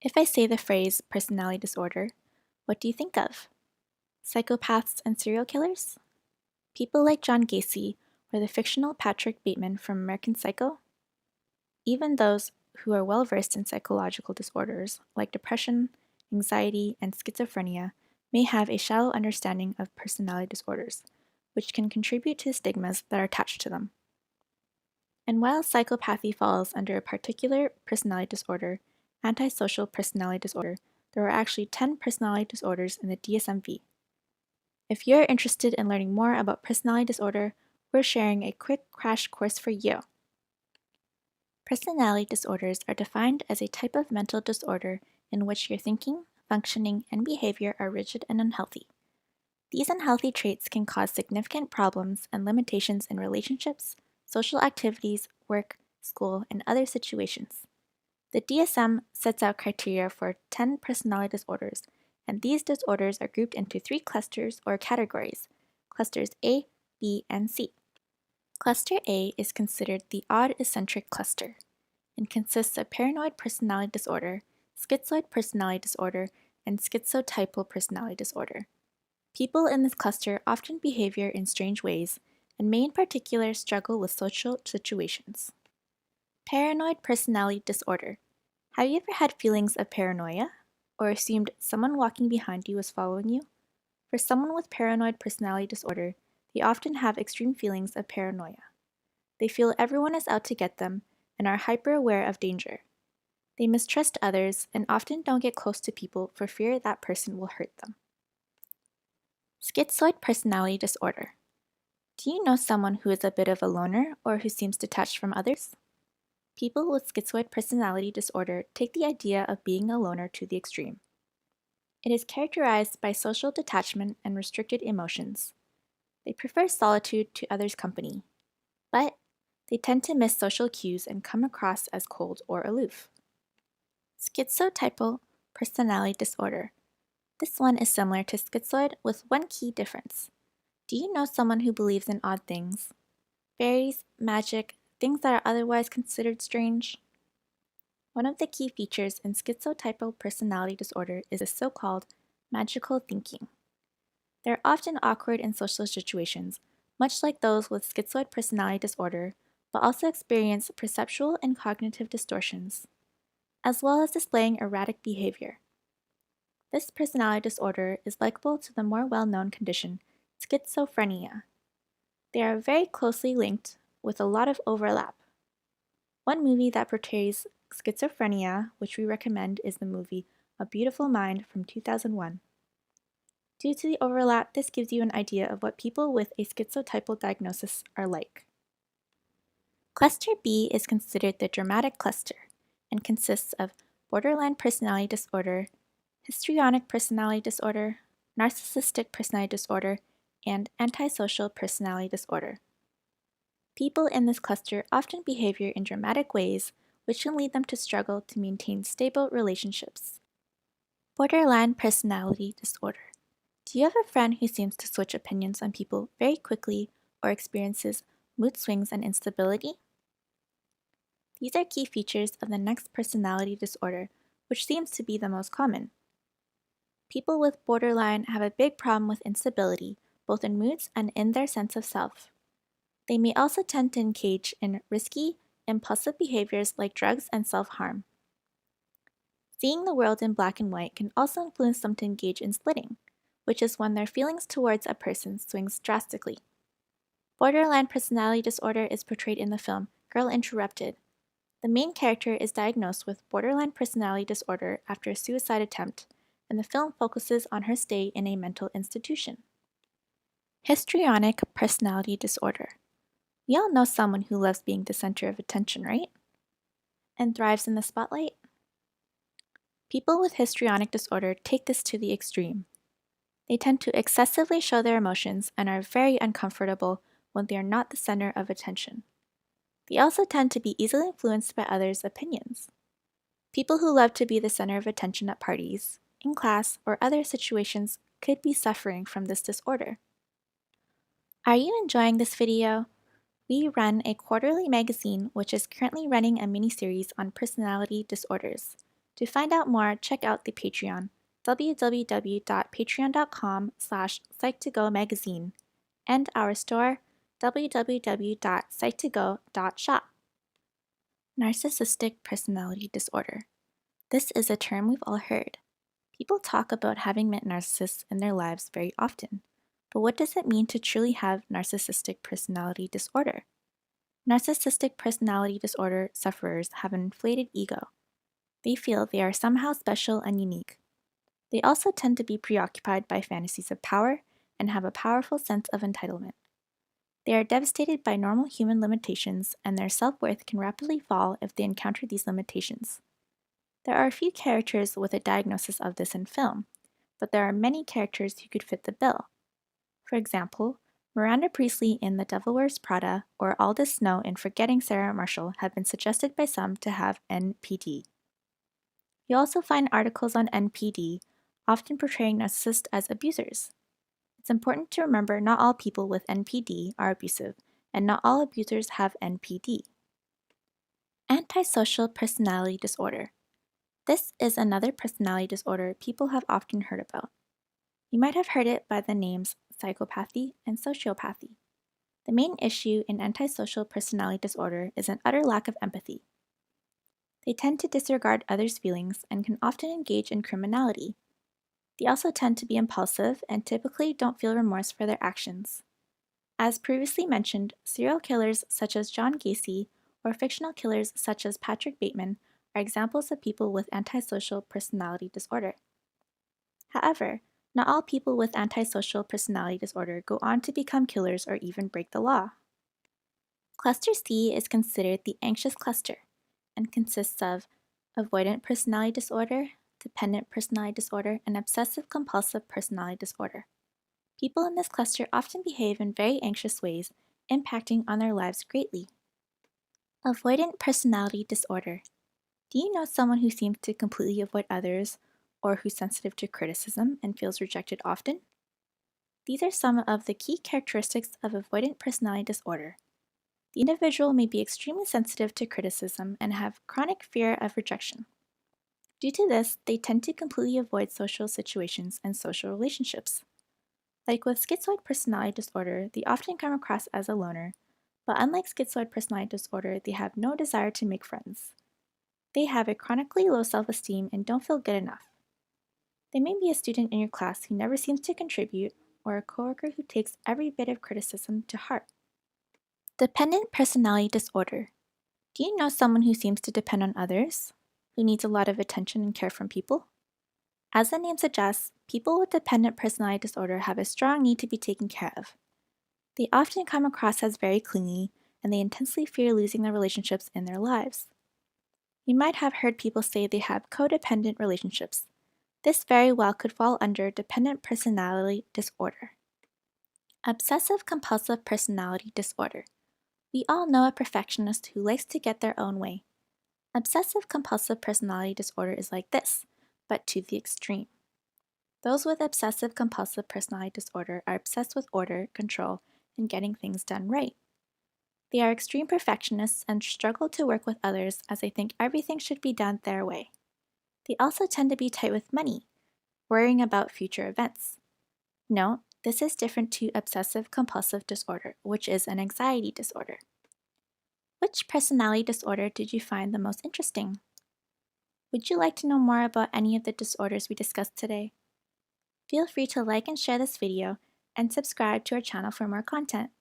If I say the phrase personality disorder, what do you think of? Psychopaths and serial killers? People like John Gacy or the fictional Patrick Bateman from American Psycho? Even those who are well versed in psychological disorders like depression, anxiety, and schizophrenia may have a shallow understanding of personality disorders, which can contribute to stigmas that are attached to them. And while psychopathy falls under a particular personality disorder, antisocial personality disorder, there are actually 10 personality disorders in the DSM-V. If you're interested in learning more about personality disorder, we're sharing a quick crash course for you. Personality disorders are defined as a type of mental disorder in which your thinking, functioning, and behavior are rigid and unhealthy. These unhealthy traits can cause significant problems and limitations in relationships, social activities, work, school, and other situations. The DSM sets out criteria for 10 personality disorders, and these disorders are grouped into 3 clusters or categories, clusters A, B, and C. Cluster A is considered the odd eccentric cluster and consists of paranoid personality disorder, schizoid personality disorder, and schizotypal personality disorder. People in this cluster often behave in strange ways and may in particular struggle with social situations. Paranoid personality disorder. Have you ever had feelings of paranoia or assumed someone walking behind you was following you? For someone with paranoid personality disorder, they often have extreme feelings of paranoia. They feel everyone is out to get them and are hyper-aware of danger. They mistrust others and often don't get close to people for fear that person will hurt them. Schizoid personality disorder. Do you know someone who is a bit of a loner or who seems detached from others? People with schizoid personality disorder take the idea of being a loner to the extreme. It is characterized by social detachment and restricted emotions. They prefer solitude to others' company, but they tend to miss social cues and come across as cold or aloof. Schizotypal personality disorder. This one is similar to schizoid with one key difference. Do you know someone who believes in odd things? Fairies, magic, things that are otherwise considered strange? One of the key features in schizotypal personality disorder is the so-called magical thinking. They're often awkward in social situations, much like those with schizoid personality disorder, but also experience perceptual and cognitive distortions, as well as displaying erratic behavior. This personality disorder is likable to the more well-known condition, schizophrenia. They are very closely linked, with a lot of overlap. One movie that portrays schizophrenia, which we recommend, is the movie A Beautiful Mind from 2001. Due to the overlap, this gives you an idea of what people with a schizotypal diagnosis are like. Cluster B is considered the dramatic cluster and consists of borderline personality disorder, histrionic personality disorder, narcissistic personality disorder, and antisocial personality disorder. People in this cluster often behave in dramatic ways, which can lead them to struggle to maintain stable relationships. Borderline personality disorder. Do you have a friend who seems to switch opinions on people very quickly or experiences mood swings and instability? These are key features of the next personality disorder, which seems to be the most common. People with borderline have a big problem with instability, both in moods and in their sense of self. They may also tend to engage in risky, impulsive behaviors like drugs and self-harm. Seeing the world in black and white can also influence them to engage in splitting, which is when their feelings towards a person swings drastically. Borderline personality disorder is portrayed in the film Girl Interrupted. The main character is diagnosed with borderline personality disorder after a suicide attempt, and the film focuses on her stay in a mental institution. Histrionic personality disorder. We all know someone who loves being the center of attention, right? And thrives in the spotlight? People with histrionic disorder take this to the extreme. They tend to excessively show their emotions and are very uncomfortable when they are not the center of attention. They also tend to be easily influenced by others' opinions. People who love to be the center of attention at parties, in class, or other situations could be suffering from this disorder. Are you enjoying this video? We run a quarterly magazine which is currently running a mini-series on personality disorders. To find out more, check out the Patreon, www.patreon.com/psych2go magazine, and our store, www.psych2go.shop. Narcissistic personality disorder. This is a term we've all heard. People talk about having met narcissists in their lives very often, but what does it mean to truly have narcissistic personality disorder? Narcissistic personality disorder sufferers have an inflated ego. They feel they are somehow special and unique. They also tend to be preoccupied by fantasies of power and have a powerful sense of entitlement. They are devastated by normal human limitations, and their self-worth can rapidly fall if they encounter these limitations. There are a few characters with a diagnosis of this in film, but there are many characters who could fit the bill. For example, Miranda Priestley in The Devil Wears Prada or Aldous Snow in Forgetting Sarah Marshall have been suggested by some to have NPD. You'll also find articles on NPD, often portraying narcissists as abusers. It's important to remember not all people with NPD are abusive, and not all abusers have NPD. Antisocial personality disorder. This is another personality disorder people have often heard about. You might have heard it by the names psychopathy and sociopathy. The main issue in antisocial personality disorder is an utter lack of empathy. They tend to disregard others' feelings and can often engage in criminality. They also tend to be impulsive and typically don't feel remorse for their actions. As previously mentioned, serial killers such as John Gacy or fictional killers such as Patrick Bateman are examples of people with antisocial personality disorder. However, not all people with antisocial personality disorder go on to become killers or even break the law. Cluster C is considered the anxious cluster and consists of avoidant personality disorder, dependent personality disorder, and obsessive-compulsive personality disorder. People in this cluster often behave in very anxious ways, impacting on their lives greatly. Avoidant personality disorder. Do you know someone who seems to completely avoid others, or who's sensitive to criticism and feels rejected often? These are some of the key characteristics of avoidant personality disorder. The individual may be extremely sensitive to criticism and have chronic fear of rejection. Due to this, they tend to completely avoid social situations and social relationships. Like with schizoid personality disorder, they often come across as a loner, but unlike schizoid personality disorder, they have no desire to make friends. They have a chronically low self-esteem and don't feel good enough. They may be a student in your class who never seems to contribute, or a coworker who takes every bit of criticism to heart. Dependent personality disorder. Do you know someone who seems to depend on others, who needs a lot of attention and care from people? As the name suggests, people with dependent personality disorder have a strong need to be taken care of. They often come across as very clingy, and they intensely fear losing the relationships in their lives. You might have heard people say they have codependent relationships. This very well could fall under dependent personality disorder. Obsessive-compulsive personality disorder. We all know a perfectionist who likes to get their own way. Obsessive-compulsive personality disorder is like this, but to the extreme. Those with obsessive-compulsive personality disorder are obsessed with order, control, and getting things done right. They are extreme perfectionists and struggle to work with others as they think everything should be done their way. They also tend to be tight with money, worrying about future events. Note, this is different to obsessive-compulsive disorder, which is an anxiety disorder. Which personality disorder did you find the most interesting? Would you like to know more about any of the disorders we discussed today? Feel free to like and share this video and subscribe to our channel for more content.